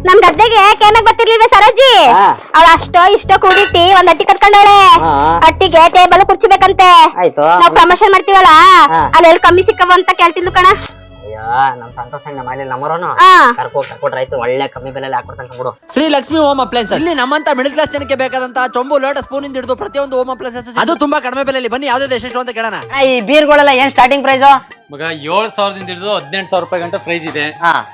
ನಮ್ ಗದ್ದೆಗೆ ಕೇನಾಗ್ ಬರ್ತಿರ್ಲಿಲ್ವೇ ಸರೋಜಿ ಅವಳ ಅಷ್ಟೋ ಇಷ್ಟೋ ಕೂಡಿಟ್ಟಿ ಒಂದ್ ಅಟ್ಟಿ ಕಟ್ಕೊಂಡವಳೆ. ಅಟ್ಟಿಗೆ ಟೇಬಲ್ ಕುರ್ಚಿ ಬೇಕಂತೆ. ನಾವ್ ಪ್ರಮೋಷನ್ ಮಾಡ್ತೀವಲ್ಲ ಅಲ್ಲಿ ಕಮ್ಮಿ ಸಿಕ್ಕವ ಅಂತ ಕೇಳ್ತಿದ್ಲು ಕಣ. ನಮ್ ಸಂತೋಷ ಮಾಡಿಲ್ಲ ನಮ್ಮರೋನು ಕರ್ಕೊಟ್ರೆ ಆಯ್ತು, ಒಳ್ಳೆ ಕಮ್ಮಿ ಬೆಲೆ ಹಾಕೊಡ್ತಾನೆ ಬಿಡು. ಶ್ರೀ ಲಕ್ಷ್ಮಿ ಹೋಮ್ ಅಪ್ಲೈನ್ಸಸ್ ಇಲ್ಲಿ ನಮ್ಮಂತ ಮಿಡಲ್ ಕ್ಲಾಸ್ ಜನಕ್ಕೆ ಬೇಕಾದಂತ ಚೊಂಬು ಲೋಟ ಸ್ಪೂನ್ ಇಂದ ಹಿಡಿದು ಪ್ರತಿಯೊಂದು ಹೋಮ್ ಅಪ್ಲೈನ್ಸಸ್ ಅದು ತುಂಬಾ ಕಡಿಮೆ ಬೆಲೆಯಲ್ಲಿ. ಬನ್ನಿ ಯಾವ್ದು ಎಷ್ಟು ಅಂತ ಕೇಳೋಣ. ಈ ಬೀರ್ಗಳೆಲ್ಲ ಏನ್ ಸ್ಟಾರ್ಟಿಂಗ್ ಪ್ರೈಸ್? ಮಗ 7,000 ಹಿಡಿದು 18,000 ರೂಪಾಯಿ ಗಂಟ ಪ್ರೈಸ್ ಇದೆ.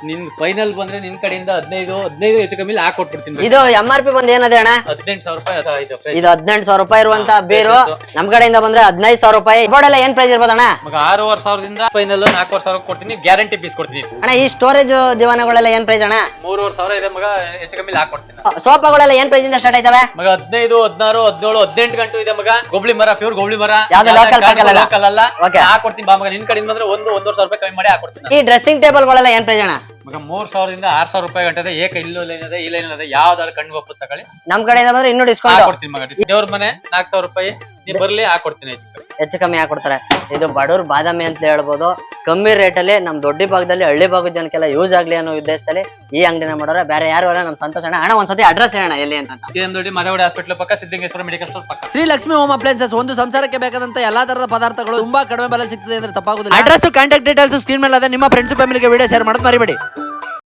ನಿನ್ ಫೈನಲ್ ಬಂದ್ರೆ ನಿನ್ ಕಡೆಯಿಂದ 15 ಹೆಚ್ಚು ಕಮ್ಮಿ ಹಾಕೊಟ್ಬಿಡ್ತೀನಿ. ಇದು MRP ಬಂದ್ ಏನದೆ ಅಣ್ಣ? 18,000 ರೂಪಾಯಿ. ಇದು 18,000 ರೂಪಾಯಿ ಇರುವಂತ ಬೀರು ನಮ್ ಕಡೆಯಿಂದ ಬಂದ್ರೆ 15,000 ರೂಪಾಯಿ. ಬೋರ್ಡ್ ಏನ್ ಪ್ರೈಸ್ ಇರ್ಬೋದಣ್ಣ? ಮಗ 6,500 ಫೈನಲ್ 4,500 ಕೊಡ್ತೀನಿ, ಗ್ಯಾರಂಟಿ ಪೀಸ್ ಕೊಡ್ತೀನಿ. ಅಣ್ಣ ಈ ಸ್ಟೋರೇಜ್ ದಿವಾನಗಳೆಲ್ಲ ಏನ್ ಪ್ರೈಸ್ ಅಣ್ಣ? 3,500 ಇದೆ ಮಗ, ಹೆಚ್ಚು ಕಮ್ಮಿ ಹಾಕೊಡ್ತೀನಿ. ಸೋಫಾಗಳೆಲ್ಲ ಏನ್ ಪ್ರೈಸ್ ಇಂದ ಸ್ಟಾರ್ಟ್ ಆಯ್ತವೆ? ಮಗ 15, 16, 17, 18 ಗಂಟು ಇದೆ ಮಗ. ಗೊಬ್ಳಿ ಮರ, ಪ್ಯೂರ್ ಗೊಬ್ಳಿ ಮರ, ಲೋಕಲ್ ಅಲ್ಲ ಹಾಕೊಡ್ತೀನಿ ಬಾ ಮಗ. ನಿನ್ ಕಡೆಯಿಂದ ಬಂದ್ರೆ 1,500 ರೂಪಾಯಿ ಕಮ್ಮಿ ಮಾಡಿ ಹಾಕೊಡ್ತೀನಿ. ಈ ಡ್ರೆಸ್ಸಿಂಗ್ ಟೇಬಲ್ ಗಳೆಲ್ಲ ಏನ್ ಪ್ರೈಸ್ ಅಣ್ಣ? ಮಗ 3,000 6,000 ರೂಪಾಯಿ ಗಂಟೆ ಏಕ ಇಲ್ಲೂ ಲೈನ್ ಇದೆ, ಈ ಲೈನ್ ಇದೆ, ಯಾವ್ದಾದ್ರು ಕಣ್ಣು ಒಪ್ಪು ತಗೊಳ್ಳಿ. ನಮ್ ಕಡೆಯಿಂದ ಬಂದ್ರೆ ಇನ್ನೂ ಡಿಸ್ಕೌಂಟ್ ಹಾಕೊಡ್ತೀನಿ ಮಗ. ದೇವ್ರ ಮನೆ 4,000 ರೂಪಾಯಿ ನೀ ಬರ್ಲಿ ಹಾಕೊಡ್ತೀನಿ, ಹೆಚ್ಚು ಕಮ್ಮಿ ಹಾಕೊಡ್ತಾರೆ. ಇದು ಬಡವ್ರ ಬಾದಾಮಿ ಅಂತ ಹೇಳ್ಬೋದು. ಕಮ್ಮಿ ರೇಟ್ ಅಲ್ಲಿ ನಮ್ ದೊಡ್ಡ ಭಾಗದಲ್ಲಿ ಹಳ್ಳಿ ಭಾಗದ ಜನಕ್ಕೆಲ್ಲ ಯೂಸ್ ಆಗ್ಲಿ ಅನ್ನೋ ಉದ್ದೇಶದಲ್ಲಿ ಈ ಅಂಗಡಿನ ಮಾಡೋರೆ. ಬೇರೆ ಯಾರು ಅಲ್ಲ, ನಮ್ ಸಂತೋಷ ಅಣ್ಣ. ಒಂದ್ಸತಿ ಅಡ್ರೆಸ್ ಹೇಳೋಣ ಎಲ್ಲಿ ಅಂತ. ದೊಡ್ಡ ಮದವಾಡಿ ಹಾಸ್ಪಿಟಲ್ ಪಕ್ಕ, ಸಿದ್ಧಲಿಂಗೇಶ್ವರ ಮೆಡಿಕಲ್ ಸ್ಟೋರ್ ಪಕ್ಕ. ಶ್ರೀ ಲಕ್ಷ್ಮಿ ಹೋಮ್ ಅಪ್ಲೈನ್ಸಸ್ ಒಂದು ಸಂಸಾರಕ್ಕೆ ಬೇಕಾದಂತ ಎಲ್ಲಾ ತರದ ಪದಾರ್ಥಗಳು ತುಂಬಾ ಕಡಿಮೆ ಬೆಲೆ ಸಿಗ್ತದೆ ಅಂದ್ರೆ ತಪ್ಪಾಗುದಿಲ್ಲ. ಅಡ್ರೆಸ್, ಕಾಂಟ್ಯಾಕ್ಟ್ ಡೀಟೇಲ್ಸ್ ಸ್ಕ್ರೀನ್ ಮೇಲೆ ಅದ. ನಿಮ್ಮ ಫ್ರೆಂಡ್ಸ್ ಫ್ಯಾಮಿಲಿಗೆ ವಿಡಿಯೋ ಶೇರ್ ಮಾಡೋದು ಮರಿಬೇಡಿ.